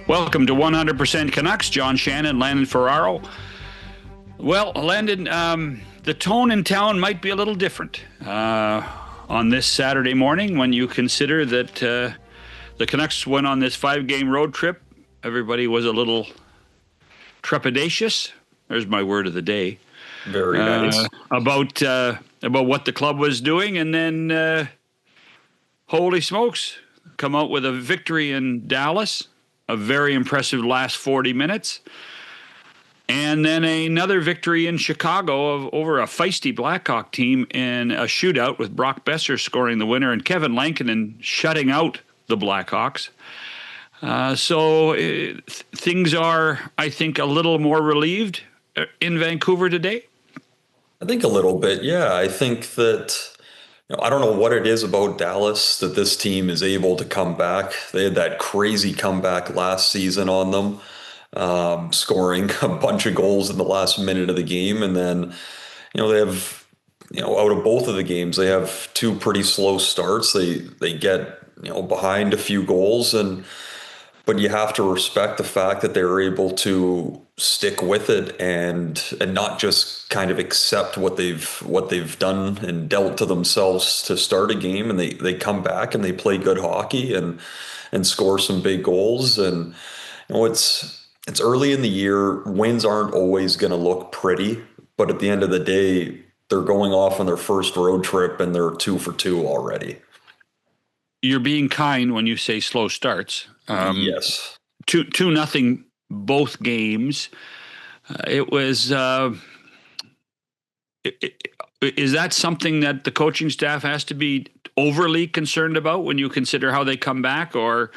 Welcome to 100% Canucks. John, Shannon, Landon, Ferraro. Well, Landon, the tone in town might be a little different on this Saturday morning when you consider that the Canucks went on this 5-game road trip. Everybody was a little trepidatious. There's my word of the day. Very nice. About what the club was doing, and then holy smokes, come out with a victory in Dallas. A very impressive last 40 minutes. And then another victory in Chicago over a feisty Blackhawk team in a shootout with Brock Besser scoring the winner and Kevin Lankinen shutting out the Blackhawks. So things are, I think, a little more relieved in Vancouver today. I think a little bit, yeah. I think that, I don't know what it is about Dallas that this team is able to come back. They had that crazy comeback last season on them, scoring a bunch of goals in the last minute of the game. And then, they have, out of both of the games, they have two pretty slow starts. They get, behind a few goals, but you have to respect the fact that they're able to stick with it and not just kind of accept what they've done and dealt to themselves to start a game, and they come back and they play good hockey and score some big goals. And it's early in the year. Wins aren't always going to look pretty, but at the end of the day, they're going off on their first road trip and they're 2 for 2 already. You're being kind when you say slow starts. Yes. 2-0 both games. It was. Is that something that the coaching staff has to be overly concerned about when you consider how they come back? Or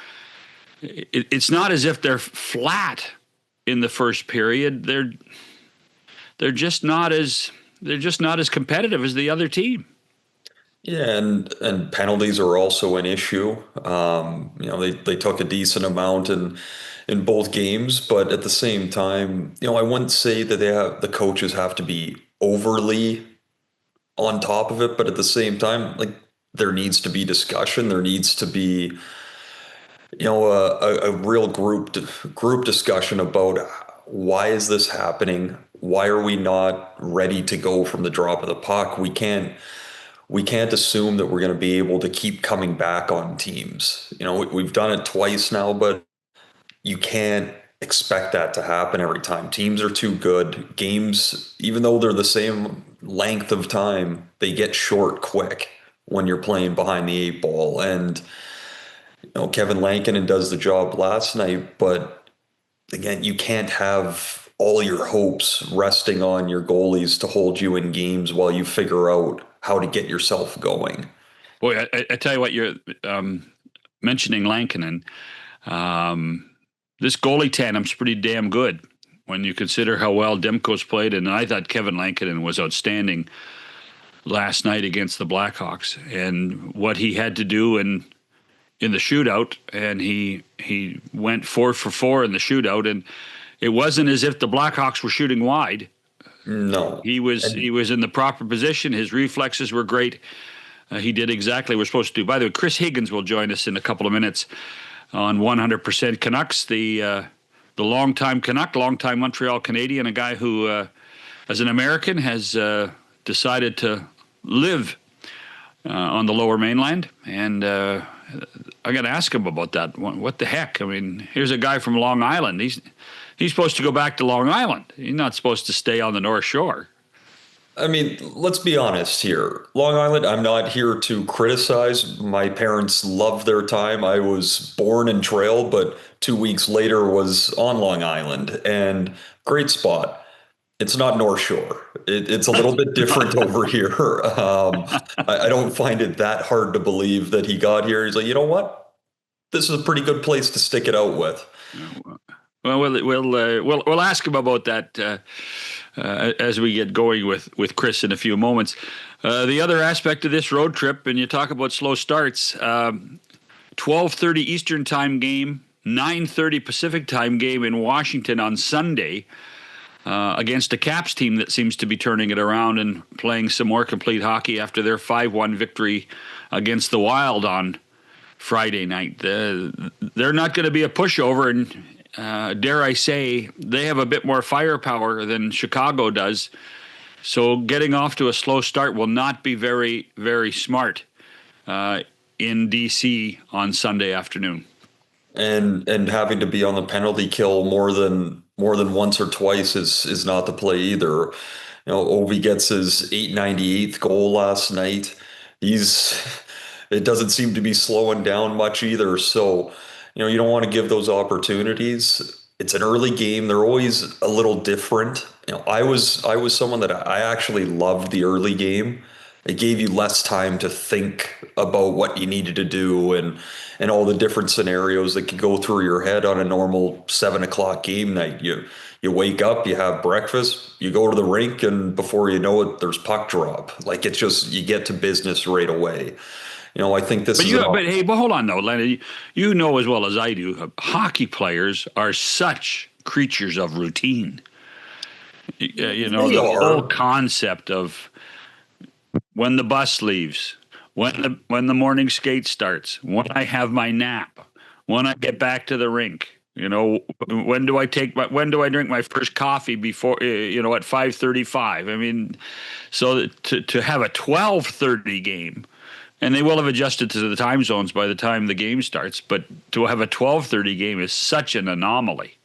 it's not as if they're flat in the first period. They're just not as competitive as the other team. Yeah, and penalties are also an issue. They took a decent amount in both games, but at the same time, I wouldn't say that the coaches have to be overly on top of it, but at the same time, like, there needs to be discussion. There needs to be, a real group discussion about why is this happening? Why are we not ready to go from the drop of the puck? We can't assume that we're going to be able to keep coming back on teams. We've done it twice now, but you can't expect that to happen every time. Teams are too good. Games, even though they're the same length of time, they get short quick when you're playing behind the 8 ball. And, Kevin Lankinen does the job last night, but again, you can't have all your hopes resting on your goalies to hold you in games while you figure out how to get yourself going. Boy, I tell you what, you're mentioning Lankinen. This goalie tandem's pretty damn good when you consider how well Demko's played, and I thought Kevin Lankinen was outstanding last night against the Blackhawks, and what he had to do in the shootout, and he went 4 for 4 in the shootout, and it wasn't as if the Blackhawks were shooting wide. No. He was in the proper position. His reflexes were great. He did exactly what we're supposed to do. By the way, Chris Higgins will join us in a couple of minutes on 100% Canucks, the longtime Canuck, longtime Montreal Canadian, a guy who, as an American, has decided to live on the Lower Mainland. And I got to ask him about that. What the heck? I mean, here's a guy from Long Island. He's supposed to go back to Long Island. He's not supposed to stay on the North Shore. I mean, let's be honest here. Long Island, I'm not here to criticize. My parents loved their time. I was born in Trail, but 2 weeks later was on Long Island. And great spot. It's not North Shore. It's a little bit different over here. I don't find it that hard to believe that he got here. He's like, you know what? This is a pretty good place to stick it out with. Well, we'll ask him about that as we get going with Chris in a few moments. The other aspect of this road trip, and you talk about slow starts, 12:30 Eastern time game, 9:30 Pacific time game in Washington on Sunday against a Caps team that seems to be turning it around and playing some more complete hockey after their 5-1 victory against the Wild on Friday night. They're not going to be a pushover, dare I say, they have a bit more firepower than Chicago does. So getting off to a slow start will not be very, very smart in D.C. on Sunday afternoon. And having to be on the penalty kill more than once or twice is not the play either. Ovi gets his 898th goal last night. He's it doesn't seem to be slowing down much either. So, you don't want to give those opportunities. It's an early game. They're always a little different. I was someone that I actually loved the early game. It gave you less time to think about what you needed to do and all the different scenarios that could go through your head on a normal 7 o'clock game night. You wake up, you have breakfast, you go to the rink, and before you know it, there's puck drop. Like it's just you get to business right away. I think this is But hold on though, Landon. You know as well as I do, hockey players are such creatures of routine. The whole concept of when the bus leaves, when the morning skate starts, when I have my nap, when I get back to the rink. When do I drink my first coffee before at 5:35? I mean, so to have a 12:30 game, and they will have adjusted to the time zones by the time the game starts, but to have a 12:30 game is such an anomaly.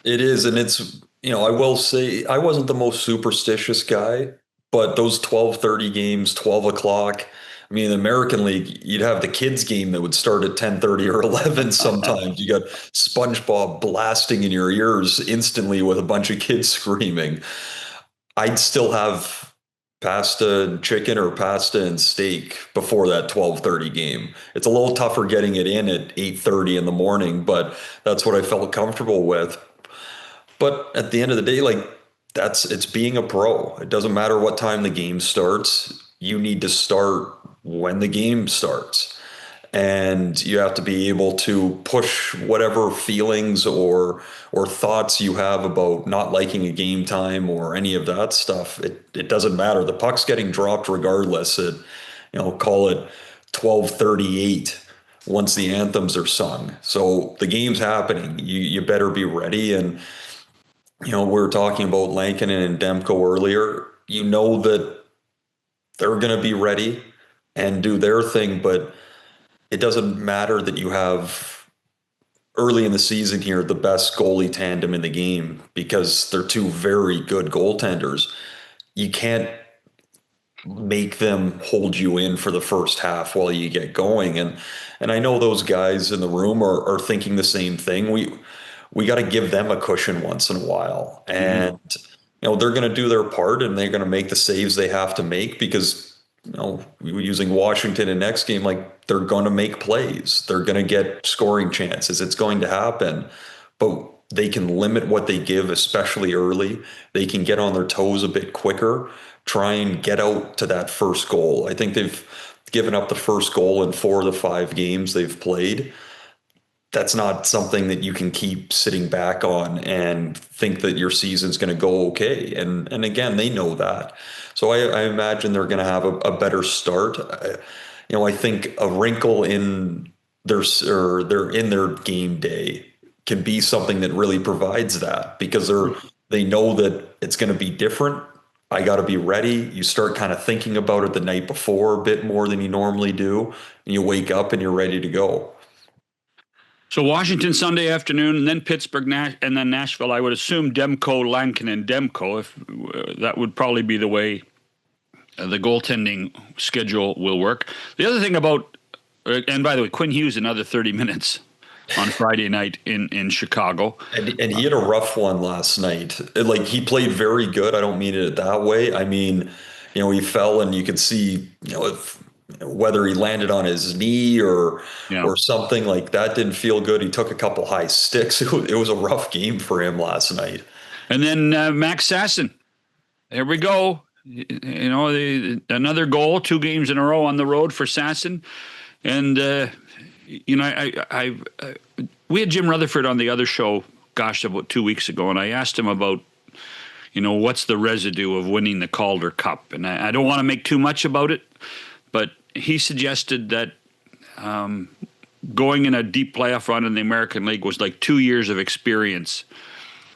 It is, and it's, I will say I wasn't the most superstitious guy, but those 12:30 games, 12 o'clock, I mean, in the American League, you'd have the kids game that would start at 10:30 or 11 sometimes. You got SpongeBob blasting in your ears instantly with a bunch of kids screaming. I'd still have pasta and chicken or pasta and steak before that 12:30 game. It's a little tougher getting it in at 8:30 in the morning, but that's what I felt comfortable with. But at the end of the day, like it's being a pro. It doesn't matter what time the game starts. You need to start when the game starts. And you have to be able to push whatever feelings or thoughts you have about not liking a game time or any of that stuff. It doesn't matter. The puck's getting dropped regardless at, call it 12:38 once the anthems are sung. So the game's happening. You better be ready. And we were talking about Lankinen and Demko earlier. You know that they're going to be ready and do their thing, but it doesn't matter that you have early in the season here the best goalie tandem in the game because they're two very good goaltenders. You can't make them hold you in for the first half while you get going. And I know those guys in the room are thinking the same thing. We got to give them a cushion once in a while. And, they're going to do their part and they're going to make the saves they have to make because, using Washington in next game, like they're going to make plays. They're going to get scoring chances. It's going to happen. But they can limit what they give, especially early. They can get on their toes a bit quicker, try and get out to that first goal. I think they've given up the first goal in 4 of the 5 games they've played. That's not something that you can keep sitting back on and think that your season's going to go okay. And again, they know that. So I imagine they're going to have a better start. I think a wrinkle in their game day can be something that really provides that because they know that it's going to be different. I got to be ready. You start kind of thinking about it the night before a bit more than you normally do, and you wake up and you're ready to go. So Washington Sunday afternoon, and then Pittsburgh, and then Nashville. I would assume Demko, Lankinen, Demko. If that would probably be the way the goaltending schedule will work. The other thing about, and by the way, Quinn Hughes another 30 minutes on Friday night in Chicago, and he had a rough one last night. Like he played very good. I don't mean it that way. I mean, he fell, and you could see, whether he landed on his knee or something like that didn't feel good. He took a couple high sticks. It was a rough game for him last night. And then Max Sasson. There we go. Another goal, 2 games in a row on the road for Sasson. And, we had Jim Rutherford on the other show, about 2 weeks ago, and I asked him about, what's the residue of winning the Calder Cup? And I don't want to make too much about it, but he suggested that going in a deep playoff run in the American League was like 2 years of experience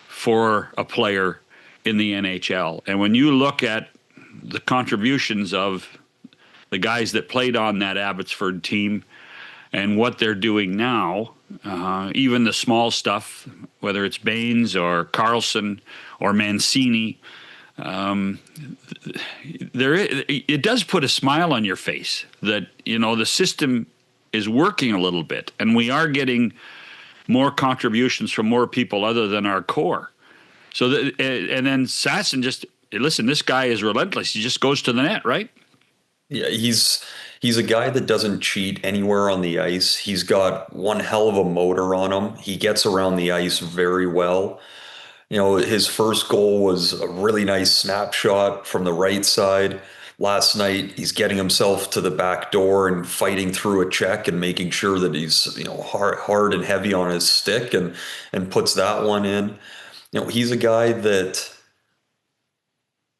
for a player in the NHL. And when you look at the contributions of the guys that played on that Abbotsford team and what they're doing now, even the small stuff, whether it's Baines or Carlson or Mancini, it does put a smile on your face that, the system is working a little bit, and we are getting more contributions from more people other than our core. So, and then Sasson listen, this guy is relentless. He just goes to the net, right? Yeah, he's a guy that doesn't cheat anywhere on the ice. He's got one hell of a motor on him. He gets around the ice very well. His first goal was a really nice snapshot from the right side. Last night, he's getting himself to the back door and fighting through a check and making sure that he's, hard and heavy on his stick and puts that one in. He's a guy that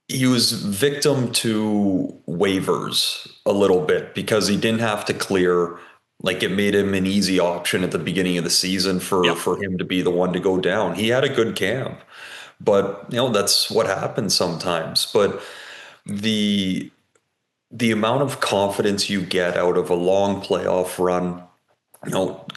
he was victim to waivers a little bit because he didn't have to clear. Like, it made him an easy option at the beginning of the season for him to be the one to go down. He had a good camp, but that's what happens sometimes. But the amount of confidence you get out of a long playoff run,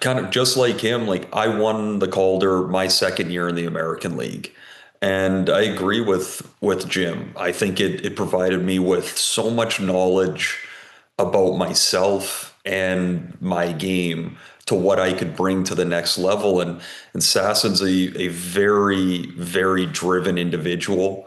kind of just like him, like I won the Calder my second year in the American League. And I agree with Jim. I think it provided me with so much knowledge about myself and my game to what I could bring to the next level. And Sasson's a very, very driven individual.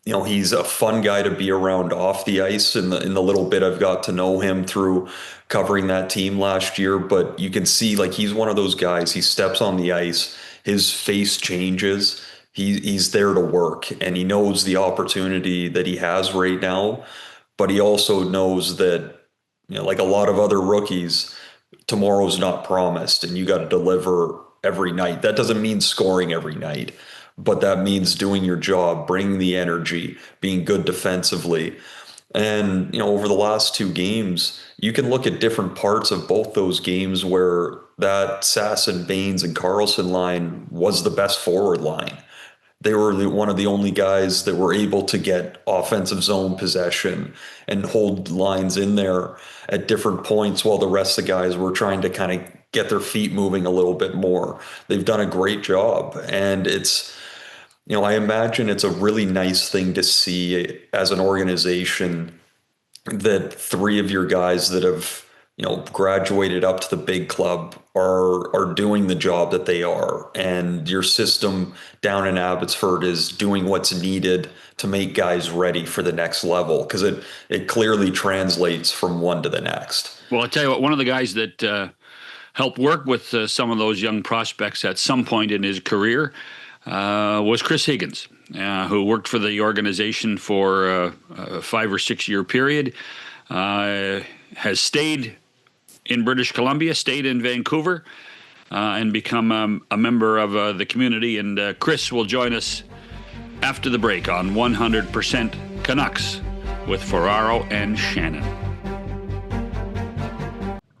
He's a fun guy to be around off the ice in the little bit I've got to know him through covering that team last year. But you can see, like, he's one of those guys, he steps on the ice, his face changes. He's there to work, and he knows the opportunity that he has right now. But he also knows that, like a lot of other rookies, tomorrow's not promised, and you got to deliver every night. That doesn't mean scoring every night, but that means doing your job, bringing the energy, being good defensively. And, over the last two games, you can look at different parts of both those games where that Sasson, Baines, and Carlson line was the best forward line. They were one of the only guys that were able to get offensive zone possession and hold lines in there at different points while the rest of the guys were trying to kind of get their feet moving a little bit more. They've done a great job. And it's, I imagine it's a really nice thing to see as an organization that three of your guys that have, graduated up to the big club are doing the job that they are. And your system down in Abbotsford is doing what's needed to make guys ready for the next level, because it clearly translates from one to the next. Well, I'll tell you what, one of the guys that helped work with some of those young prospects at some point in his career was Chris Higgins, who worked for the organization for a 5 or 6 year period, has stayed in British Columbia, stayed in Vancouver, and become a member of the community. And Chris will join us after the break on 100% Canucks with Ferraro and Shannon.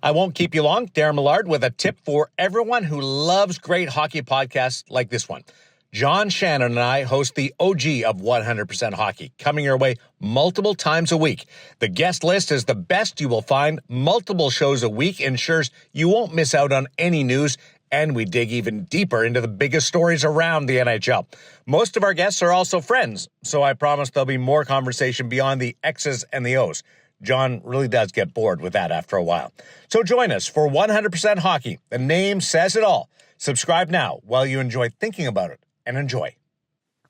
I won't keep you long. Darren Millard with a tip for everyone who loves great hockey podcasts like this one. John, Shannon, and I host the OG of 100% Hockey, coming your way multiple times a week. The guest list is the best you will find. Multiple shows a week ensures you won't miss out on any news, and we dig even deeper into the biggest stories around the NHL. Most of our guests are also friends, so I promise there'll be more conversation beyond the X's and the O's. John really does get bored with that after a while. So join us for 100% Hockey. The name says it all. Subscribe now while you enjoy thinking about it. And enjoy.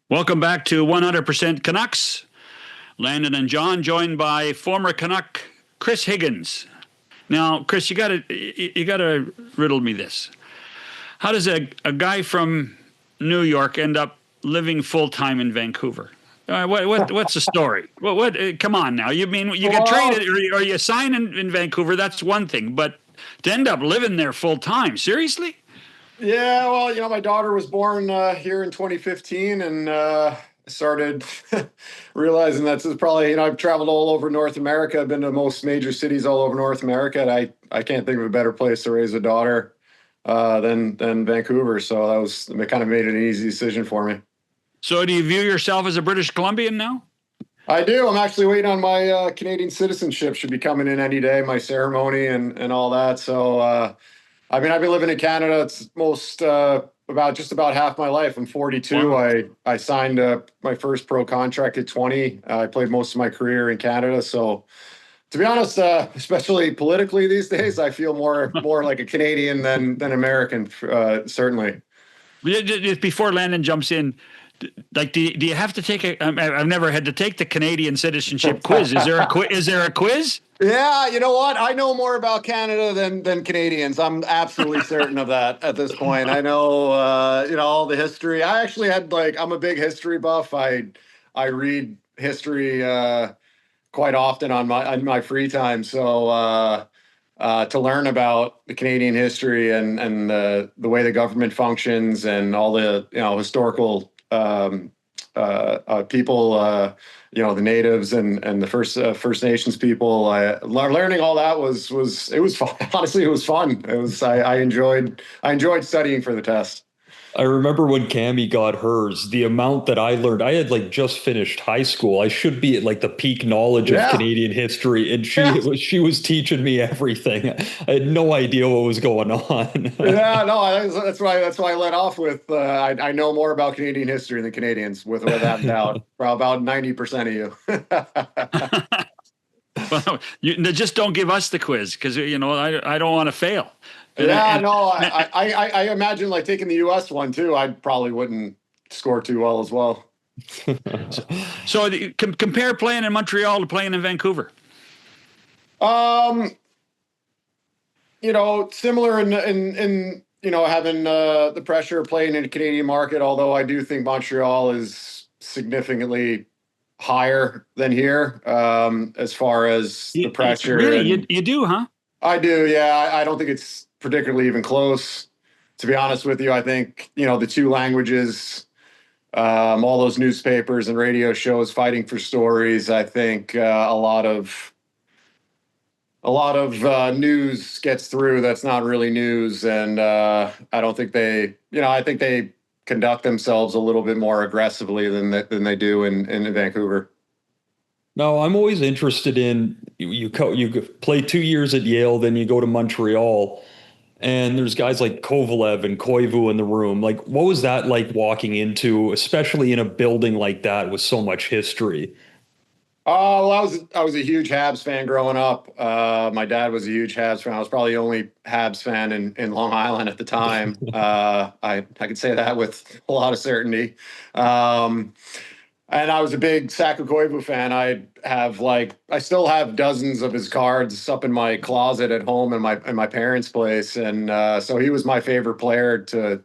Welcome back to 100% Canucks. Landon and John, joined by former Canuck Chris Higgins. Now, Chris, you gotta riddle me this. How does a guy from New York end up living full time in Vancouver? What's the story? What? Come on now. You mean you get traded or you sign in Vancouver? That's one thing, but to end up living there full time, seriously? Yeah, well, my daughter was born here in 2015, and started realizing that's probably, I've traveled all over North America. I've been to most major cities all over North America, and I can't think of a better place to raise a daughter than Vancouver. So it kind of made it an easy decision for me. So do you view yourself as a British Columbian now? I do. I'm actually waiting on my Canadian citizenship. Should be coming in any day, my ceremony and all that. So, I've been living in Canada. It's just about half my life. I'm 42. Wow. I signed my first pro contract at 20. I played most of my career in Canada. So, to be honest, especially politically these days, I feel more like a Canadian than American, certainly. Just before Landon jumps in, like, do you have to take I've never had to take the Canadian citizenship quiz. Is there a quiz? Yeah, you know what? I know more about Canada than Canadians. I'm absolutely certain of that at this point. I know, all the history. I actually I'm a big history buff. I read history quite often on my free time. So to learn about the Canadian history and the way the government functions and all the historical people, the natives and the First Nations people. Learning all that was fun. Honestly, it was fun. I enjoyed studying for the test. I remember when Cammie got hers, the amount that I learned, I had just finished high school. I should be at the peak knowledge of Canadian history. And she was teaching me everything. I had no idea what was going on. Yeah, no, that's why I let off with, I know more about Canadian history than Canadians, without doubt. About 90% of you. Well, just don't give us the quiz because, I don't want to fail. I imagine taking the U.S. one too. I probably wouldn't score too well as well. So compare playing in Montreal to playing in Vancouver. Similar in having the pressure of playing in a Canadian market. Although I do think Montreal is significantly higher than here as far as the pressure. Really, you do, huh? I do, yeah. I don't think it's particularly even close, to be honest with you. I think the two languages, all those newspapers and radio shows fighting for stories. I think a lot of news gets through that's not really news, and I don't think they. I think they conduct themselves a little bit more aggressively than they do in Vancouver. No, I'm always interested in you play 2 years at Yale, then you go to Montreal. And there's guys like Kovalev and Koivu in the room. What was that like walking into, especially in a building like that with so much history? Well, I was a huge Habs fan growing up. My dad was a huge Habs fan. I was probably the only Habs fan in Long Island at the time. I could say that with a lot of certainty. And I was a big Saku Koivu fan. I still have dozens of his cards up in my closet at home in my parents' place. And so he was my favorite player to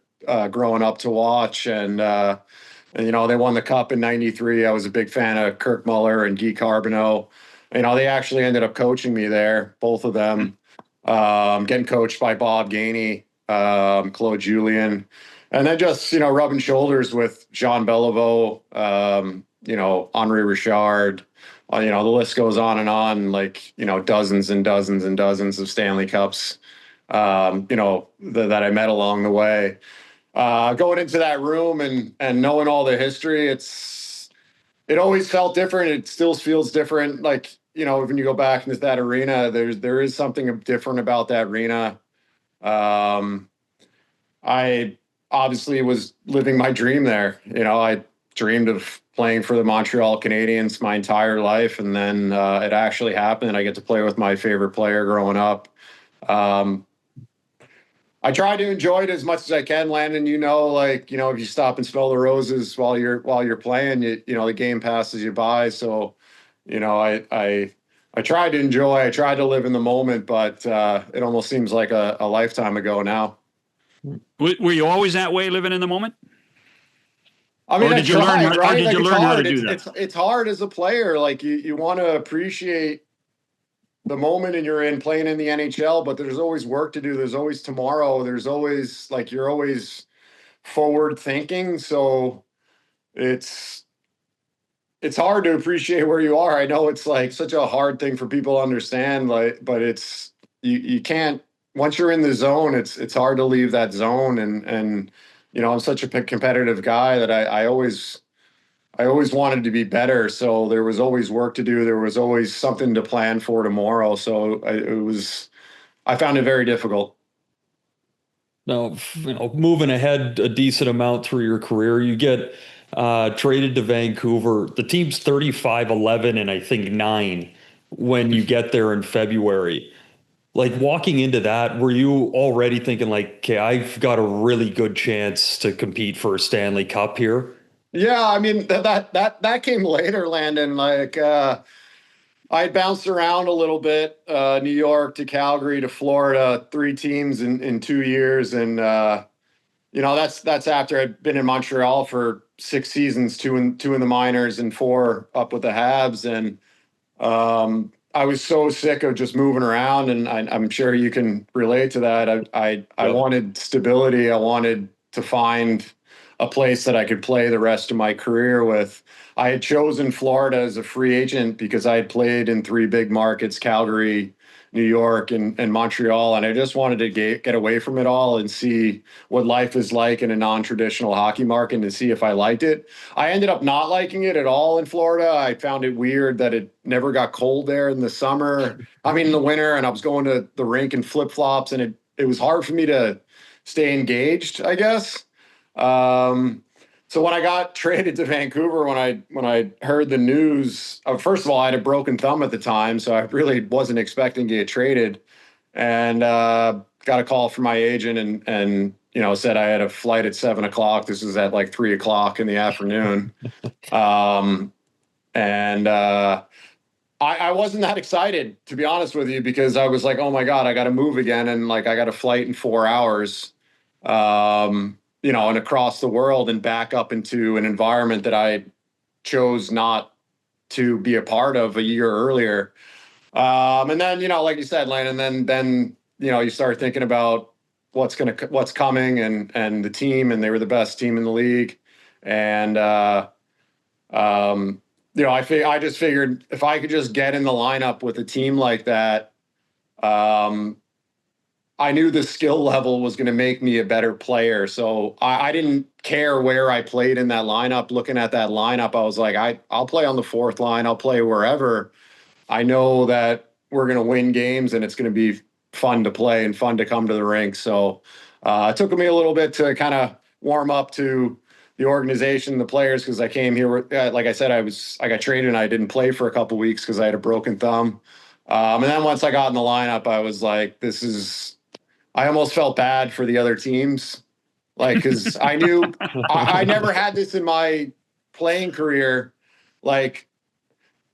growing up to watch. And they won the cup in '93. I was a big fan of Kirk Muller and Guy Carbonneau. They actually ended up coaching me there, both of them. Getting coached by Bob Gainey, Claude Julien. And then just, rubbing shoulders with Jean Beliveau, Henri Richard, the list goes on and on, dozens and dozens and dozens of Stanley Cups, that I met along the way. Going into that room and knowing all the history, it always felt different. It still feels different. When you go back into that arena, there is something different about that arena. I obviously was living my dream there. I dreamed of playing for the Montreal Canadiens my entire life. And then it actually happened. I get to play with my favorite player growing up. I try to enjoy it as much as I can, Landon. If you stop and smell the roses while you're playing, the game passes you by. So, I try to enjoy, I try to live in the moment, but it almost seems like a lifetime ago now. Were you always that way, living in the moment? I mean, did you learn how to do that? It's hard as a player. You want to appreciate the moment and you're in playing in the NHL, but there's always work to do. There's always tomorrow. There's always you're always forward thinking. So it's it's hard to appreciate where you are. I know it's like such a hard thing for people to understand, like, but it's you can't once you're in the zone, it's hard to leave that zone. And I'm such a competitive guy that I always wanted to be better. So there was always work to do. There was always something to plan for tomorrow. So I found it very difficult. Now, moving ahead a decent amount through your career, you get traded to Vancouver. The team's 35-11 and I think 9 when you get there in February. Like walking into that, were you already thinking like, okay, I've got a really good chance to compete for a Stanley Cup here? Yeah, I mean that came later, Landon. Like I bounced around a little bit, New York to Calgary to Florida, 3 teams in 2 years, and that's after I'd been in Montreal for 6 seasons, two in the minors and 4 up with the Habs, and I was so sick of just moving around, and I'm sure you can relate to that. I wanted stability. I wanted to find a place that I could play the rest of my career with. I had chosen Florida as a free agent because I had played in 3 big markets, Calgary, New York, and Montreal. And I just wanted to get away from it all and see what life is like in a non-traditional hockey market and to see if I liked it. I ended up not liking it at all in Florida. I found it weird that it never got cold there in the summer. I mean, in the winter, and I was going to the rink in flip-flops, and it was hard for me to stay engaged, I guess. So when I got traded to Vancouver, when I heard the news, first of all, I had a broken thumb at the time, so I really wasn't expecting to get traded, and got a call from my agent and said I had a flight at 7:00. This was at like 3:00 in the afternoon, and I wasn't that excited, to be honest with you, because I was like, oh my God, I got to move again, and like I got a flight in 4 hours. And across the world and back up into an environment that I chose not to be a part of a year earlier. And then, like you said, Landon, then you start thinking about what's coming and the team, and they were the best team in the league. And, I just figured if I could just get in the lineup with a team like that, I knew the skill level was going to make me a better player. So I didn't care where I played in that lineup. Looking at that lineup, I was like, I'll play on the 4th line. I'll play wherever. I know that we're going to win games and it's going to be fun to play and fun to come to the rink. So it took me a little bit to kind of warm up to the organization, the players, because I came here, like I said, I got traded and I didn't play for a couple weeks because I had a broken thumb. And then once I got in the lineup, I was like, I almost felt bad for the other teams, like, because I knew I never had this in my playing career. Like,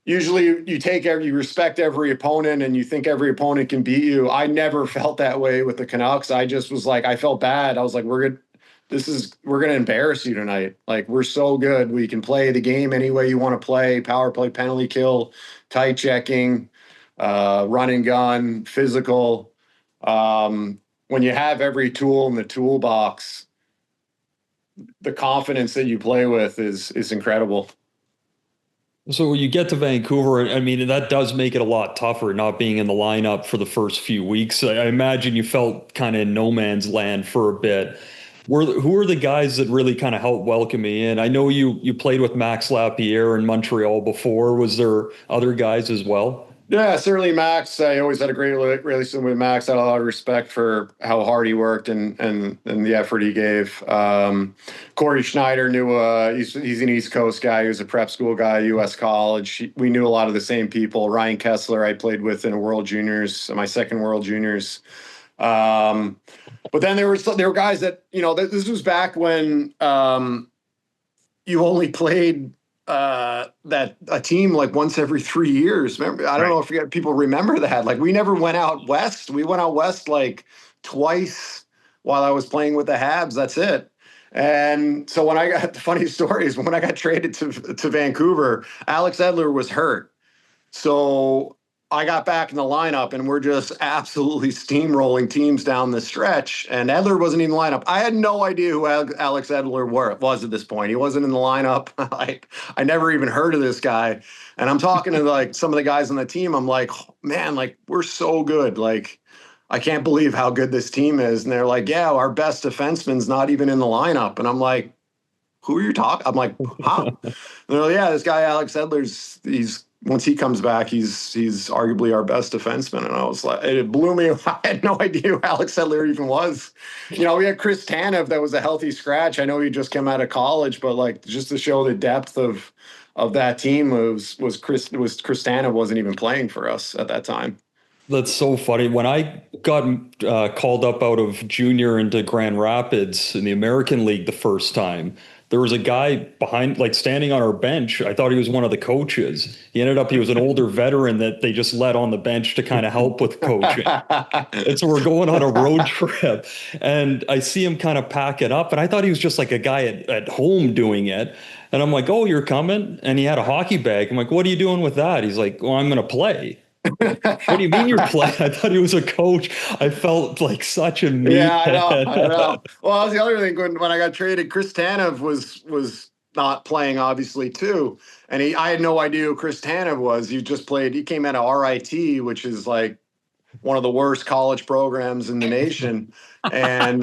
usually you respect every opponent and you think every opponent can beat you. I never felt that way with the Canucks. I just was like, I felt bad. I was like, we're going to embarrass you tonight. Like, we're so good. We can play the game any way you want to play, power play, penalty kill, tight checking, run and gun, physical. When you have every tool in the toolbox, the confidence that you play with is incredible. So you get to Vancouver, I mean, that does make it a lot tougher not being in the lineup for the first few weeks. I imagine you felt kind of in no man's land for a bit. Who are the guys that really kind of helped welcome me in? I know you played with Max Lapierre in Montreal before. Was there other guys as well? Yeah, certainly Max. I always had a great relationship with Max. I had a lot of respect for how hard he worked and the effort he gave. Corey Schneider he's an East Coast guy. He was a prep school guy, U.S. college. We knew a lot of the same people. Ryan Kessler, I played with in a World Juniors, my second World Juniors. But then there were guys that, this was back when you only played that a team like once every 3 years. Remember, I don't know if people remember that. Like, we never went out west. We went out west like twice while I was playing with the Habs. That's it. And so the funny story is when I got traded to Vancouver, Alex Edler was hurt. So I got back in the lineup and we're just absolutely steamrolling teams down the stretch. And Edler wasn't in the lineup. I had no idea who Alex Edler was at this point. He wasn't in the lineup. I never even heard of this guy. And I'm talking to like some of the guys on the team. I'm like, oh, man, like we're so good. Like, I can't believe how good this team is. And they're like, yeah, our best defenseman's not even in the lineup. And I'm like, who are you talking? I'm like, how? And they're like, yeah, this guy, Alex Edler's, once he comes back, he's arguably our best defenseman. And I was like, it blew me. I had no idea who Alex Edler even was. You know, we had Chris Tanev that was a healthy scratch. I know he just came out of college, but like just to show the depth of that team was Chris Tanev wasn't even playing for us at that time. That's so funny. When I got called up out of junior into Grand Rapids in the American League the first time, there was a guy behind, like standing on our bench. I thought he was one of the coaches. He was an older veteran that they just let on the bench to kind of help with coaching. And so we're going on a road trip and I see him kind of pack it up. And I thought he was just like a guy at home doing it. And I'm like, oh, you're coming? And he had a hockey bag. I'm like, what are you doing with that? He's like, well, I'm going to play. What do you mean you're playing? I thought he was a coach. I felt like such a meathead. Yeah, I know. Well, that was the other thing when I got traded. Chris Tanev was not playing, obviously, too. And I had no idea who Chris Tanev was. He came out of RIT, which is like one of the worst college programs in the nation. And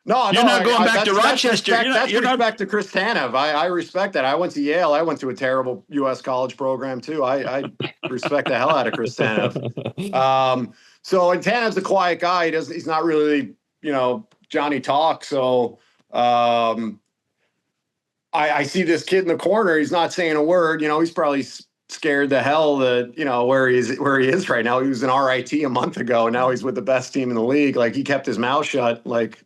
no, you're not going back to Rochester. That's respect to Chris Tanev. I respect that. I went to Yale. I went to a terrible U.S. college program too. I respect the hell out of Chris Tanev. And Tanev's a quiet guy. He's not really, Johnny talk. So I see this kid in the corner. He's not saying a word. He's probably scared the hell that where he is right now. He was in RIT a month ago, and now he's with the best team in the league. Like he kept his mouth shut, like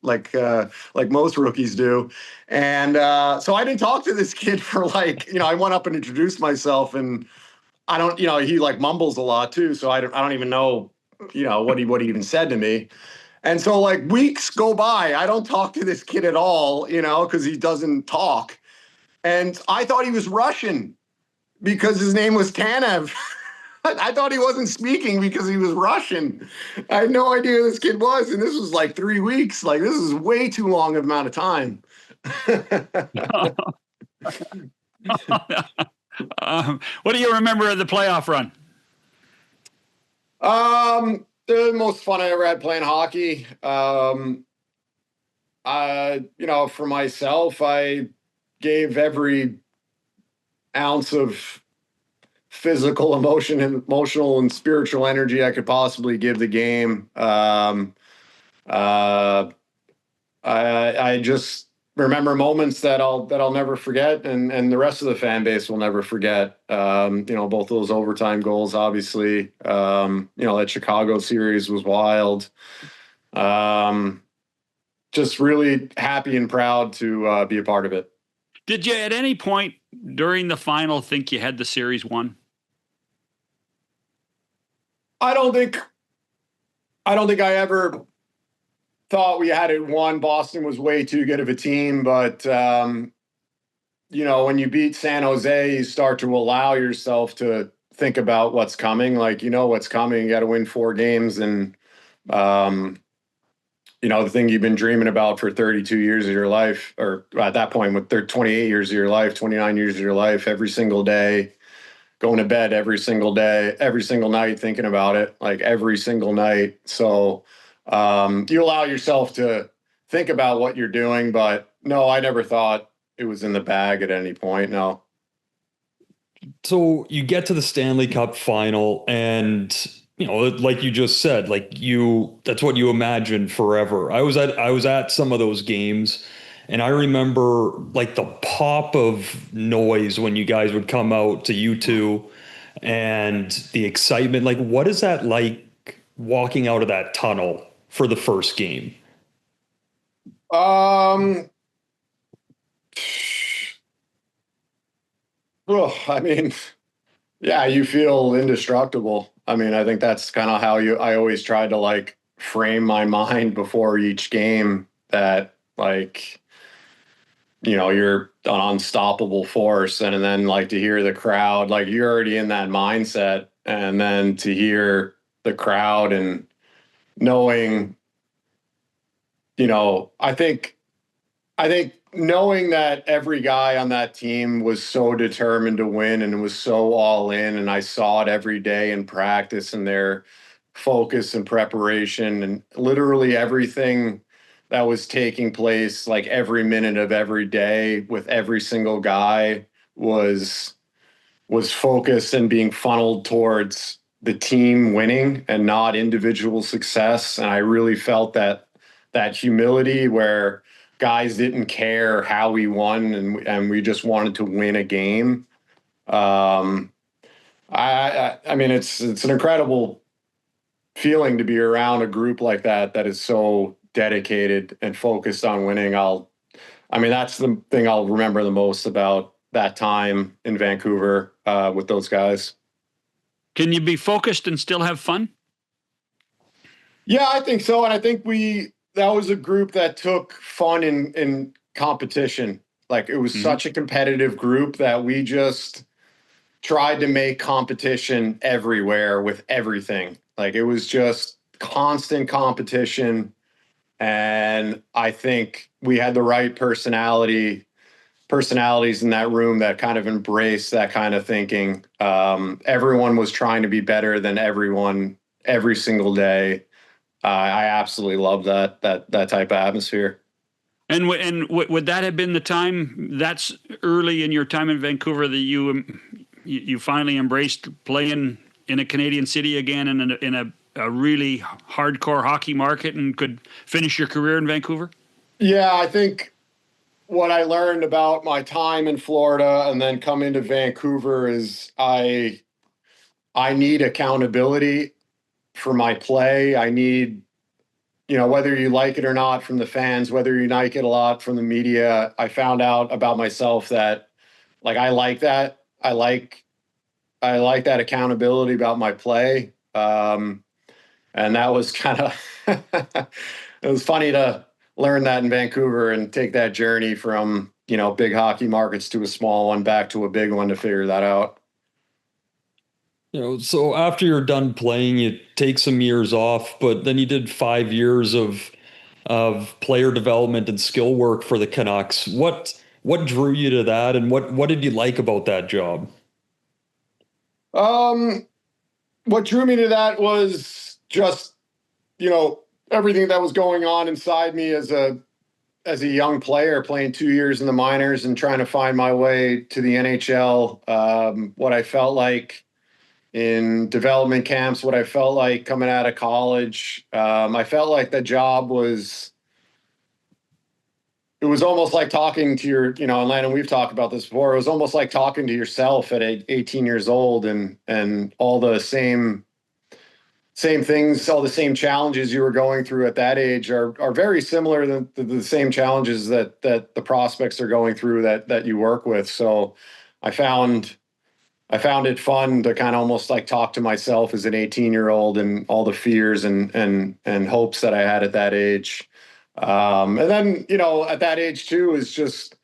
most rookies do. And so I didn't talk to this kid for I went up and introduced myself, and I don't, he like mumbles a lot too, so I don't even know, what he even said to me. And so like weeks go by, I don't talk to this kid at all, because he doesn't talk. And I thought he was Russian, because his name was Tanev. I thought he wasn't speaking because he was Russian. I had no idea who this kid was. And this was like 3 weeks. Like, this is way too long of amount of time. What do you remember of the playoff run? The most fun I ever had playing hockey. For myself, I gave every ounce of physical, emotional and spiritual energy I could possibly give the game. I just remember moments that I'll never forget, and the rest of the fan base will never forget. Both of those overtime goals, obviously. That Chicago series was wild. Just really happy and proud to be a part of it. Did you at any point during the final think you had the series won? I don't think I ever thought we had it won. Boston was way too good of a team, but when you beat San Jose, you start to allow yourself to think about what's coming. Like, what's coming. You got to win 4 games, and the thing you've been dreaming about for 32 years of your life, or at that point with 28 years of your life, 29 years of your life, every single day, going to bed every single day, every single night, thinking about it, like every single night. So you allow yourself to think about what you're doing, but no, I never thought it was in the bag at any point. No. So you get to the Stanley Cup final, and like you just said, that's what you imagined forever. I was at some of those games, and I remember like the pop of noise when you guys would come out to U2 and the excitement. Like, what is that like walking out of that tunnel for the first game? Well, I mean, yeah, you feel indestructible. I mean, I think that's kind of how I always tried to like frame my mind before each game, that like, you're an unstoppable force. And then like to hear the crowd, like you're already in that mindset. And then to hear the crowd and knowing, I think knowing that every guy on that team was so determined to win and was so all in, and I saw it every day in practice and their focus and preparation and literally everything that was taking place, like every minute of every day with every single guy was focused and being funneled towards the team winning and not individual success. And I really felt that humility where guys didn't care how we won and we just wanted to win a game. I mean, it's an incredible feeling to be around a group like that is so dedicated and focused on winning. I mean, that's the thing I'll remember the most about that time in Vancouver with those guys. Can you be focused and still have fun? Yeah, I think so. And I think that was a group that took fun in competition. Like it was such a competitive group that we just tried to make competition everywhere with everything. Like it was just constant competition. And I think we had the right personalities in that room that kind of embraced that kind of thinking. Everyone was trying to be better than everyone every single day. I absolutely love that type of atmosphere. And would that have been the time? That's early in your time in Vancouver that you finally embraced playing in a Canadian city again and in a really hardcore hockey market and could finish your career in Vancouver? Yeah, I think what I learned about my time in Florida and then coming to Vancouver is I need accountability for my play. I need, whether you like it or not from the fans, whether you like it a lot from the media, I found out about myself that like I like that. I like that accountability about my play. And that was kind of it was funny to learn that in Vancouver and take that journey from, big hockey markets to a small one back to a big one to figure that out. So after you're done playing, you take some years off, but then you did 5 years of player development and skill work for the Canucks. What drew you to that, and what did you like about that job? What drew me to that was just, everything that was going on inside me as a young player, playing 2 years in the minors and trying to find my way to the NHL. What I felt like in development camps, what I felt like coming out of college. I felt like the job it was almost like talking to your, and Landon, we've talked about this before. It was almost like talking to yourself at 18 years old and all the same things, all the same challenges you were going through at that age are very similar to the same challenges that the prospects are going through that you work with. So I found it fun to kind of almost like talk to myself as an 18-year-old and all the fears and hopes that I had at that age. And then, at that age too, is just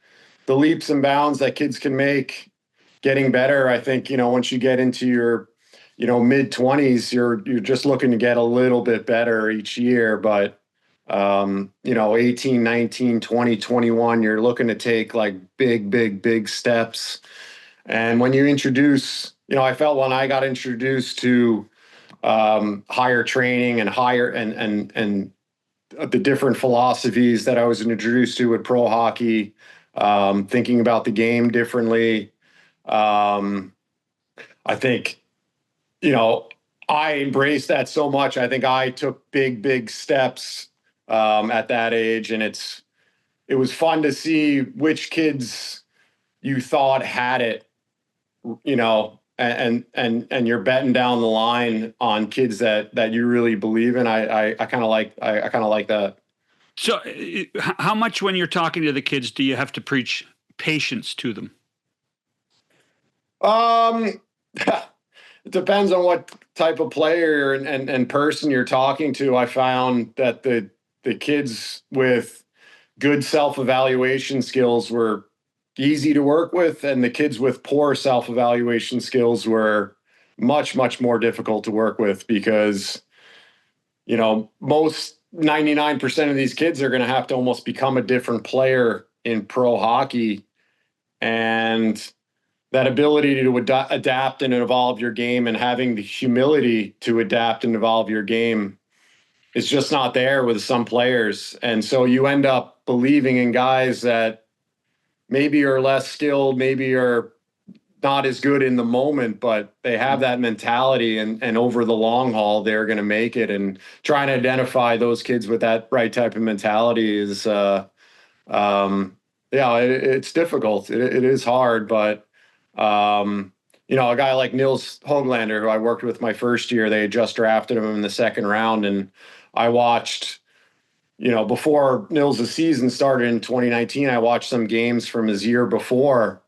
the leaps and bounds that kids can make getting better. I think, once you get into your, mid-20s, you're just looking to get a little bit better each year. But, 18, 19, 20, 21, you're looking to take like big steps. And when you introduce, I felt when I got introduced to higher training and higher and the different philosophies that I was introduced to with pro hockey, thinking about the game differently. I think, I embraced that so much. I think I took big steps at that age, and it was fun to see which kids you thought had it, and you're betting down the line on kids that you really believe in. I kind of like that. So how much when you're talking to the kids do you have to preach patience to them? It depends on what type of player and person you're talking to. I found that the kids with good self-evaluation skills were easy to work with, and the kids with poor self-evaluation skills were much, much more difficult to work with because, most 99% of these kids are going to have to almost become a different player in pro hockey. And that ability to adapt and evolve your game and having the humility to adapt and evolve your game is just not there with some players. And so you end up believing in guys that maybe are less skilled, maybe are not as good in the moment, but they have that mentality, and over the long haul, they're going to make it. And trying to identify those kids with that right type of mentality is, it's difficult. It is hard, but, a guy like Nils Höglander, who I worked with my first year, they had just drafted him in the second round. And I watched, before Nils' season started in 2019, I watched some games from his year before.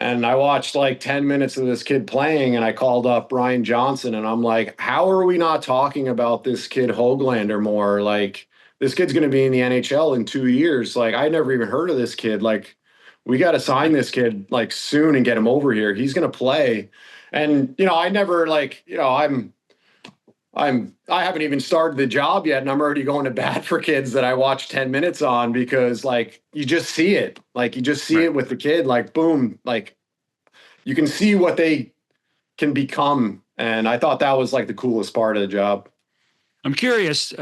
And I watched like 10 minutes of this kid playing, and I called up Brian Johnson, and I'm like, how are we not talking about this kid Höglander more? Like, this kid's going to be in the NHL in 2 years. Like, I never even heard of this kid. Like, we got to sign this kid like soon and get him over here. He's going to play. And, I never I haven't even started the job yet, and I'm already going to bat for kids that I watch 10 minutes on, because like, you just see it. Like, you just see it with the kid, like, boom, like you can see what they can become. And I thought that was like the coolest part of the job. I'm curious,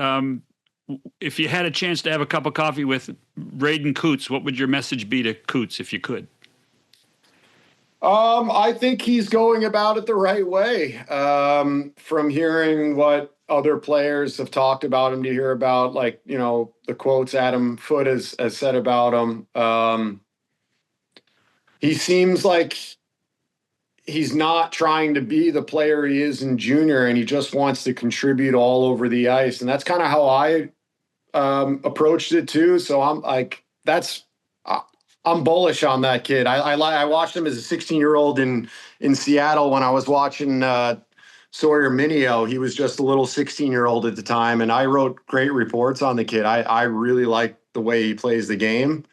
if you had a chance to have a cup of coffee with Braden Coots, what would your message be to Coots if you could? I think he's going about it the right way. From hearing what other players have talked about him, to hear about, like, the quotes Adam Foote has said about him. He seems like he's not trying to be the player he is in junior, and he just wants to contribute all over the ice. And that's kind of how I approached it too. So I'm like, I'm bullish on that kid. I watched him as a 16-year-old in Seattle when I was watching Sawyer Mineo. He was just a little 16-year-old at the time, and I wrote great reports on the kid. I really like the way he plays the game.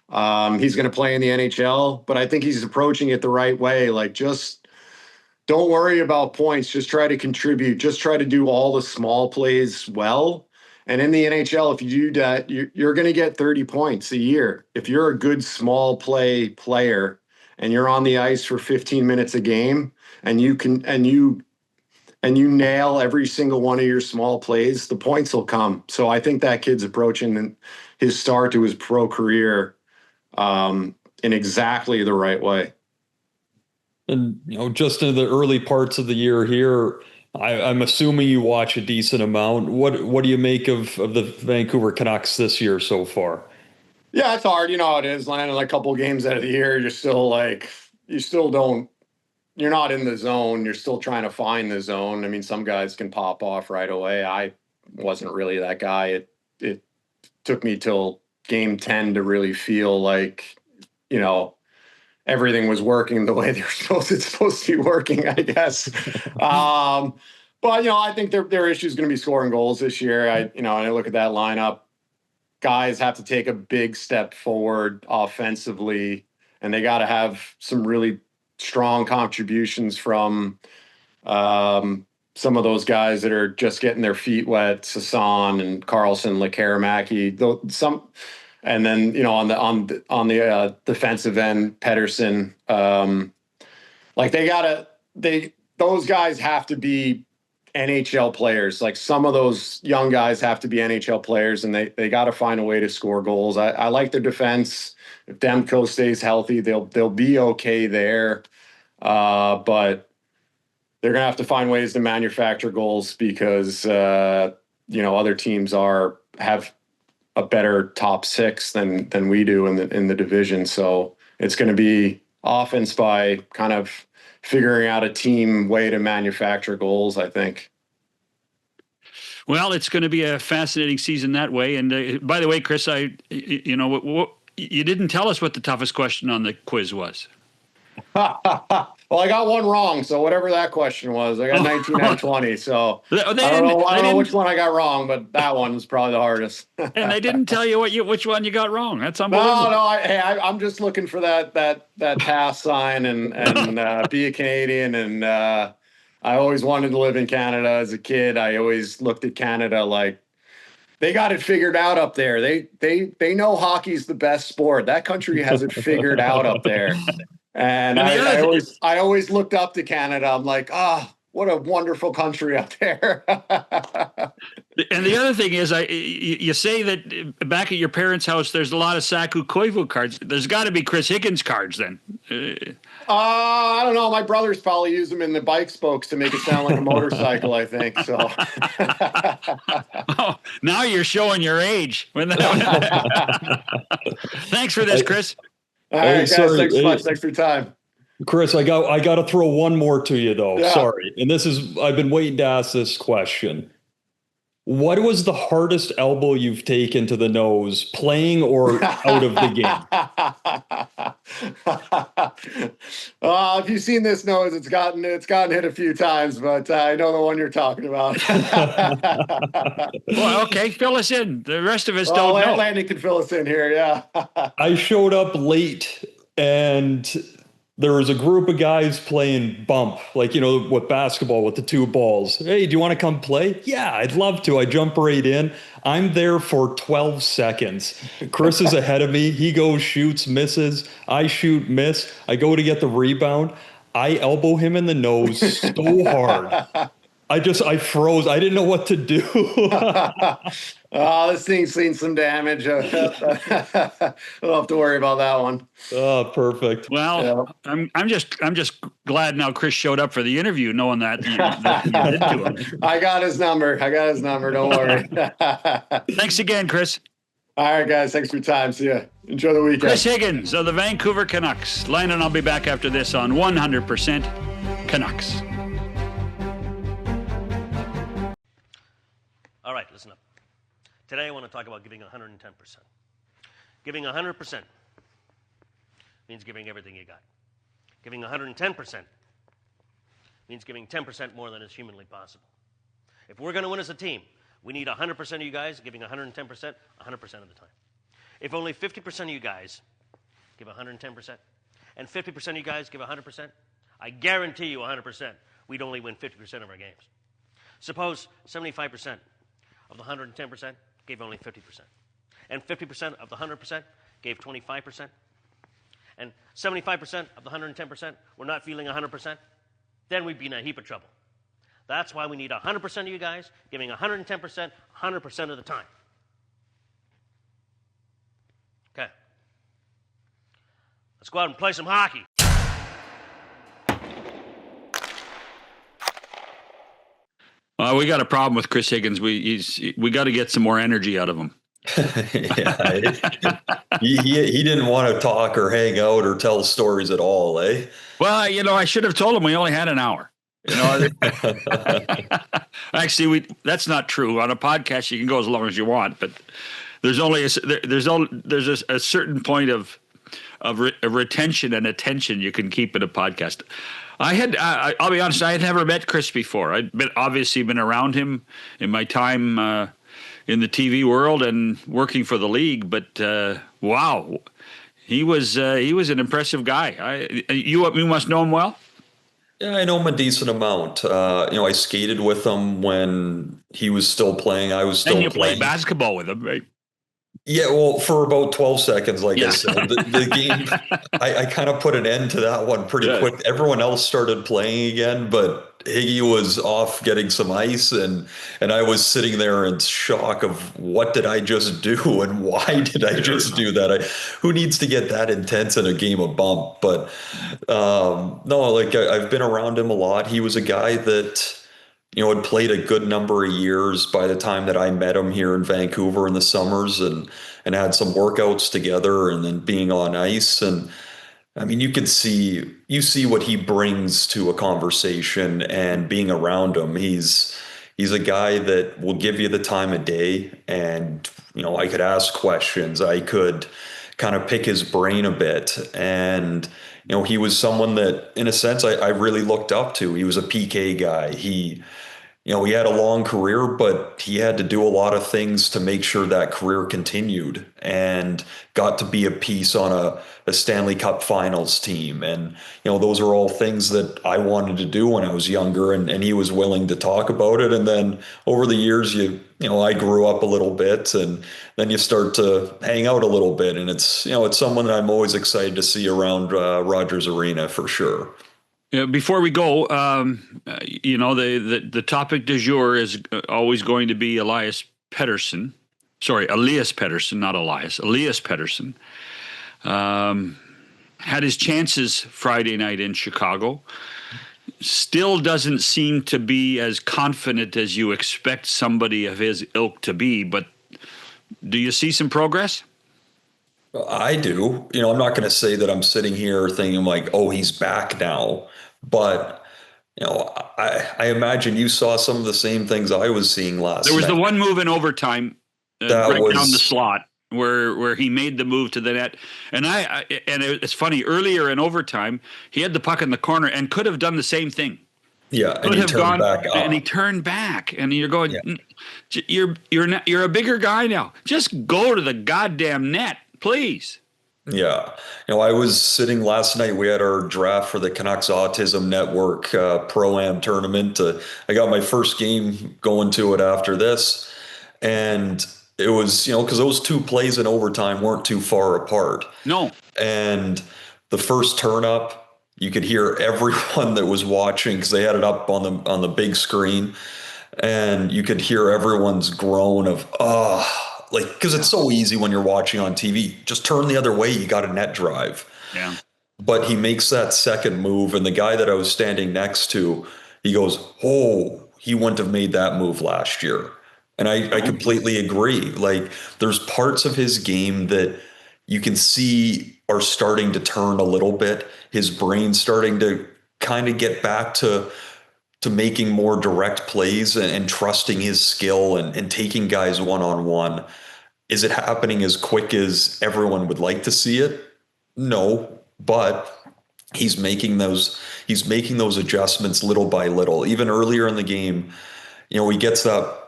He's going to play in the NHL, but I think he's approaching it the right way. Like, just don't worry about points. Just try to contribute. Just try to do all the small plays well. And in the NHL, if you do that, you're going to get 30 points a year. If you're a good small play player and you're on the ice for 15 minutes a game, and you nail every single one of your small plays, the points will come. So I think that kid's approaching his start to his pro career in exactly the right way. And, just in the early parts of the year here, I'm assuming you watch a decent amount. What do you make of the Vancouver Canucks this year so far? Yeah, it's hard. You know how it is, landing like a couple of games out of the year. You're not in the zone. You're still trying to find the zone. I mean, some guys can pop off right away. I wasn't really that guy. It took me till game 10 to really feel like, everything was working the way it's supposed to be working, I guess. But I think their issue is going to be scoring goals this year. I look at that lineup. Guys have to take a big step forward offensively, and they got to have some really strong contributions from some of those guys that are just getting their feet wet, Sasson and Carlson, Lekaramaki, and then on the defensive end, Pettersson. Those guys have to be NHL players. Like, some of those young guys have to be NHL players, and they got to find a way to score goals. I like their defense. If Demko stays healthy, they'll be okay there. But they're going to have to find ways to manufacture goals, because other teams have a better top six than we do in the division. So it's going to be offense by kind of figuring out a team way to manufacture goals, I think. Well, it's going to be a fascinating season that way. And by the way, Chris, you didn't tell us what the toughest question on the quiz was. Well, Well, I got one wrong, so whatever that question was, I got 19 out of 20. So I don't know which one I got wrong, but that one was probably the hardest. And they didn't tell you which one you got wrong. That's unbelievable. No. I'm just looking for that pass sign and be a Canadian. And I always wanted to live in Canada as a kid. I always looked at Canada like they got it figured out up there. They know hockey's the best sport. That country has it figured out up there. And I always looked up to Canada. I'm like, what a wonderful country out there. And the other thing is, you say that back at your parents' house, there's a lot of Saku Koivu cards. There's got to be Chris Higgins cards then. I don't know. My brothers probably use them in the bike spokes to make it sound like a motorcycle, I think. So. Oh, now you're showing your age. Thanks for this, Chris. All right, guys. Thanks so much. Thanks for your time. Chris, I got to throw one more to you, though. Yeah. Sorry. And I've been waiting to ask this question. What was the hardest elbow you've taken to the nose, playing or out of the game? If you've seen this nose, it's gotten hit a few times, but I know the one you're talking about. Well, okay, fill us in. The rest of us don't know. Landon can fill us in here, yeah. I showed up late, and there was a group of guys playing bump, like, with basketball with the two balls. Hey, do you want to come play? Yeah, I'd love to. I jump right in. I'm there for 12 seconds. Chris is ahead of me. He goes, shoots, misses. I shoot, miss. I go to get the rebound. I elbow him in the nose so hard. I froze. I didn't know what to do. This thing's seen some damage. I don't have to worry about that one. Oh, perfect. Well, yeah. I'm just glad now Chris showed up for the interview, knowing that you did to him. I got his number. Don't worry. Thanks again, Chris. All right, guys. Thanks for your time. See ya. Enjoy the weekend. Chris Higgins of the Vancouver Canucks. Landon, I'll be back after this on 100% Canucks. All right, listen up. Today I want to talk about giving 110%. Giving 100% means giving everything you got. Giving 110% means giving 10% more than is humanly possible. If we're going to win as a team, we need 100% of you guys giving 110% 100% of the time. If only 50% of you guys give 110% and 50% of you guys give 100%, I guarantee you 100%, we'd only win 50% of our games. Suppose 75% of the 110% gave only 50%. And 50% of the 100% gave 25%. And 75% of the 110% were not feeling 100%. Then we'd be in a heap of trouble. That's why we need 100% of you guys giving 110% 100% of the time. Okay. Let's go out and play some hockey. We got a problem with Chris Higgins. We got to get some more energy out of him. Yeah, he didn't want to talk or hang out or tell stories at all, eh? Well, I should have told him we only had an hour. Actually, that's not true. On a podcast, you can go as long as you want, but there's only a certain point of retention and attention you can keep in a podcast. I'll be honest, I had never met Chris before. I'd obviously been around him in my time in the TV world and working for the league, but wow, he was an impressive guy. You must know him well? Yeah, I know him a decent amount. I skated with him when he was still playing. I was still playing. And you played basketball with him, right? Yeah, well, for about 12 seconds, like I said, the game, I kind of put an end to that one pretty quick. Everyone else started playing again, but Higgy was off getting some ice, and I was sitting there in shock of what did I just do and why did I just do that? Who needs to get that intense in a game of bump? But no, like I've been around him a lot. He was a guy that had played a good number of years by the time that I met him here in Vancouver in the summers and had some workouts together and then being on ice. And I mean, you see what he brings to a conversation and being around him. He's a guy that will give you the time of day, and, I could ask questions. I could kind of pick his brain a bit, and he was someone that, in a sense, I really looked up to. He was a PK guy. He had a long career, but he had to do a lot of things to make sure that career continued, and got to be a piece on a Stanley Cup Finals team. And, those are all things that I wanted to do when I was younger, and he was willing to talk about it. And then over the years, I grew up a little bit, and then you start to hang out a little bit. And it's someone that I'm always excited to see around Rogers Arena for sure. Before we go, the topic du jour is always going to be Elias Pettersson. Sorry, Elias Pettersson, not Elias. Elias Pettersson had his chances Friday night in Chicago. Still doesn't seem to be as confident as you expect somebody of his ilk to be. But do you see some progress? I do. I'm not going to say that I'm sitting here thinking like, oh, he's back now. But, I imagine you saw some of the same things I was seeing last night. There was the one move in overtime, That right was down the slot, where he made the move to the net. And it's funny, earlier in overtime, he had the puck in the corner and could have done the same thing. Yeah, and he turned back up. And he turned back, and you're going, Yeah. you're a bigger guy now. Just go to the goddamn net, please. Yeah. I was sitting last night. We had our draft for the Canucks Autism Network Pro-Am tournament. I got my first game going to it after this. And it was, because those two plays in overtime weren't too far apart. No. And the first turn up, you could hear everyone that was watching, because they had it up on the big screen. And you could hear everyone's groan of, because it's so easy when you're watching on TV. Just turn the other way. You got a net drive. Yeah. But he makes that second move, and the guy that I was standing next to, he goes, "Oh, he wouldn't have made that move last year." And I completely agree. Like, there's parts of his game that you can see are starting to turn a little bit. His brain's starting to kind of get back to making more direct plays and trusting his skill and taking guys one-on-one. Is it happening as quick as everyone would like to see it? No, but he's making those adjustments little by little. Even earlier in the game, he gets that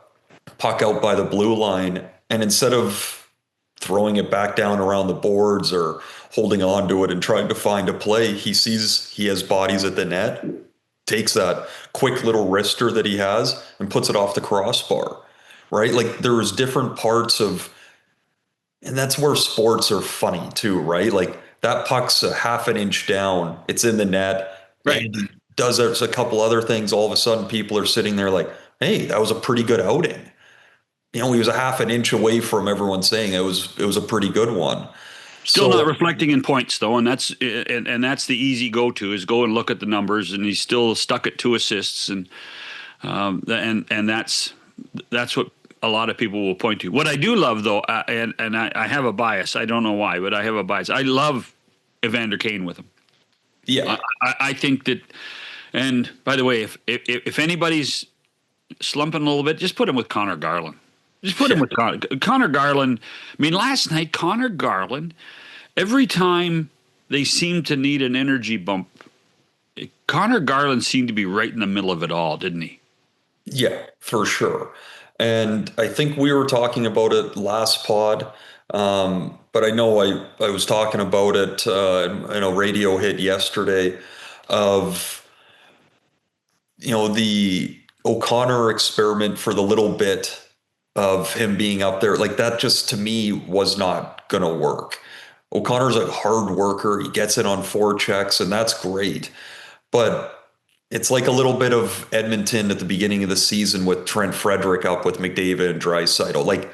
puck out by the blue line, and instead of throwing it back down around the boards or holding on to it and trying to find a play, he sees he has bodies at the net, takes that quick little wrister that he has and puts it off the crossbar, right? Like, there's different parts of, and that's where sports are funny too, right? Like, that puck's a half an inch down, it's in the net, right? And he does a couple other things. All of a sudden, people are sitting there like, hey, that was a pretty good outing. He was a half an inch away from everyone saying it was a pretty good one. Still not reflecting in points though, and that's the easy go-to, is go and look at the numbers, and he's still stuck at 2 assists, and that's what a lot of people will point to. What I do love though, and I have a bias, I don't know why, but I have a bias. I love Evander Kane with him. Yeah, I think that, and by the way, if anybody's slumping a little bit, just put him with Connor Garland. Just put him with Connor Garland. I mean, last night, Connor Garland, every time they seemed to need an energy bump, Connor Garland seemed to be right in the middle of it all, didn't he? Yeah, for sure. And I think we were talking about it last pod, but I know I was talking about it in a radio hit yesterday of, the O'Connor experiment for the little bit of him being up there. Like, that just, to me, was not going to work. O'Connor's a hard worker. He gets it on forechecks, and that's great. But it's like a little bit of Edmonton at the beginning of the season with Trent Frederick up with McDavid and Draisaitl. Like,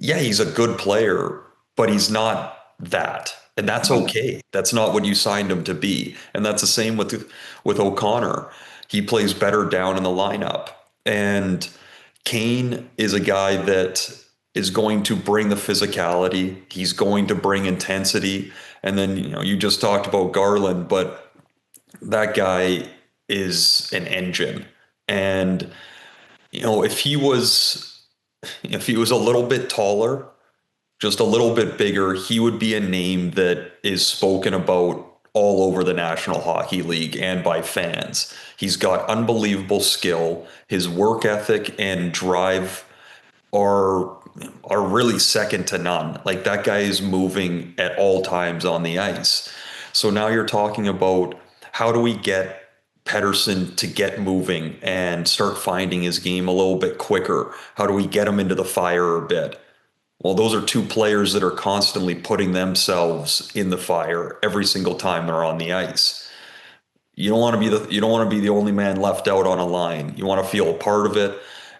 yeah, he's a good player, but he's not that. And that's okay. That's not what you signed him to be. And that's the same with O'Connor. He plays better down in the lineup. And Kane is a guy that is going to bring the physicality. He's going to bring intensity. And then, you just talked about Garland, but that guy is an engine. And, if he was a little bit taller, just a little bit bigger, he would be a name that is spoken about all over the National Hockey League and by fans. He's got unbelievable skill. His work ethic and drive are really second to none. Like, that guy is moving at all times on the ice. So now you're talking about, how do we get Pettersson to get moving and start finding his game a little bit quicker? How do we get him into the fire a bit? Well, those are two players that are constantly putting themselves in the fire every single time they're on the ice. You don't want to be the only man left out on a line. You want to feel a part of it.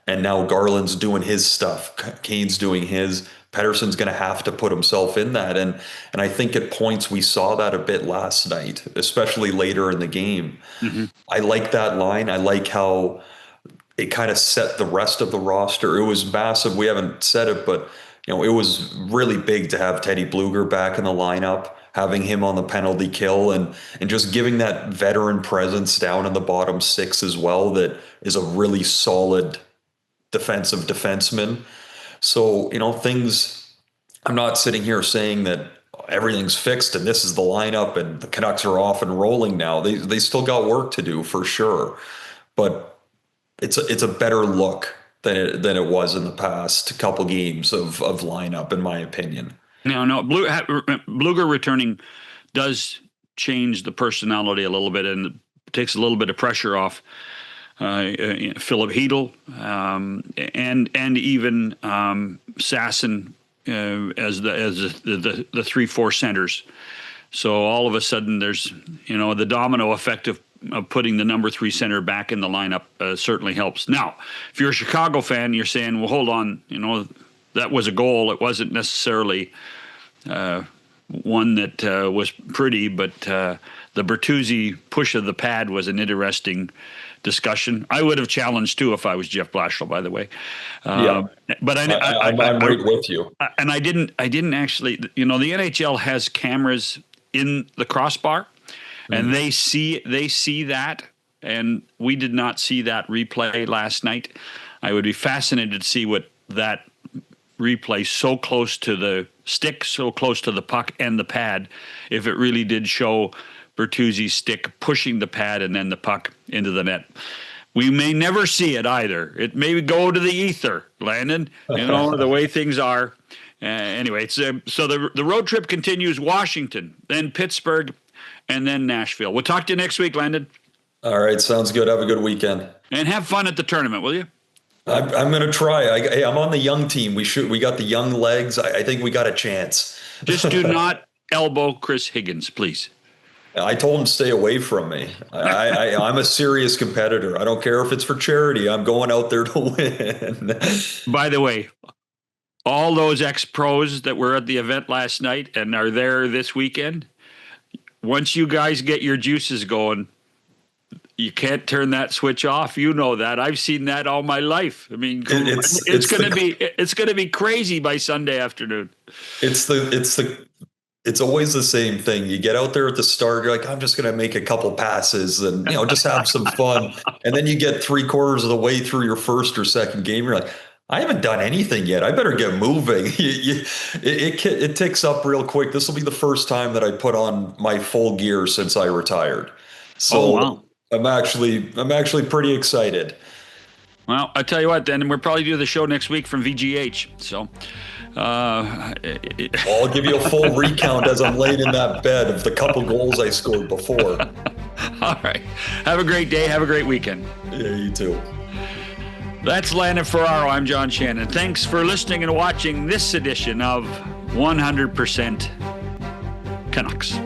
And now Garland's doing his stuff. Kane's doing his. Pettersson's going to have to put himself in that. And I think at points we saw that a bit last night, especially later in the game. Mm-hmm. I like that line. I like how it kind of set the rest of the roster. It was massive. We haven't said it, but it was really big to have Teddy Bluger back in the lineup, having him on the penalty kill, and just giving that veteran presence down in the bottom six as well. That is a really solid defensive defenseman. So, things, I'm not sitting here saying that everything's fixed and this is the lineup and the Canucks are off and rolling now. They still got work to do for sure, but it's a better look than it was in the past couple games of lineup, in my opinion. No, Bluger returning does change the personality a little bit and takes a little bit of pressure off Philip Hedl and even Sasson as the 3-4 centers. So all of a sudden there's the domino effect of putting the number 3 center back in the lineup certainly helps. Now, if you're a Chicago fan, you're saying, well, hold on, that was a goal. It wasn't necessarily one that was pretty, but the Bertuzzi push of the pad was an interesting discussion. I would have challenged too if I was Jeff Blashill, by the way. Yeah, but I'm right with you. And I didn't actually. The NHL has cameras in the crossbar, and they see that, and we did not see that replay last night. I would be fascinated to see what that replay so close to the stick, so close to the puck and the pad, if it really did show Bertuzzi's stick pushing the pad and then the puck into the net. We may never see it either. It may go to the ether, Landon, the way things are. Anyway, so the road trip continues: Washington, then Pittsburgh, and then Nashville. We'll talk to you next week, Landon. All right, sounds good. Have a good weekend. And have fun at the tournament, will you? I'm going to try. I'm on the young team. We got the young legs. I think we got a chance. Just do not elbow Chris Higgins, please. I told him to stay away from me. I'm a serious competitor. I don't care if it's for charity. I'm going out there to win. By the way, all those ex-pros that were at the event last night and are there this weekend, once you guys get your juices going, you can't turn that switch off. You know that. I've seen that all my life. I mean, it's going to be crazy by Sunday afternoon. It's always the same thing. You get out there at the start, you're like, I'm just going to make a couple passes and just have some fun. And then you get 3/4 of the way through your first or second game, you're like, I haven't done anything yet. I better get moving. It ticks up real quick. This will be the first time that I put on my full gear since I retired. So wow. I'm actually pretty excited. Well, I tell you what, then we'll probably do the show next week from VGH. So I'll give you a full recount as I'm laying in that bed of the couple goals I scored before. All right. Have a great day. Have a great weekend. Yeah, you too. That's Landon Ferraro. I'm John Shannon. Thanks for listening and watching this edition of 100% Canucks.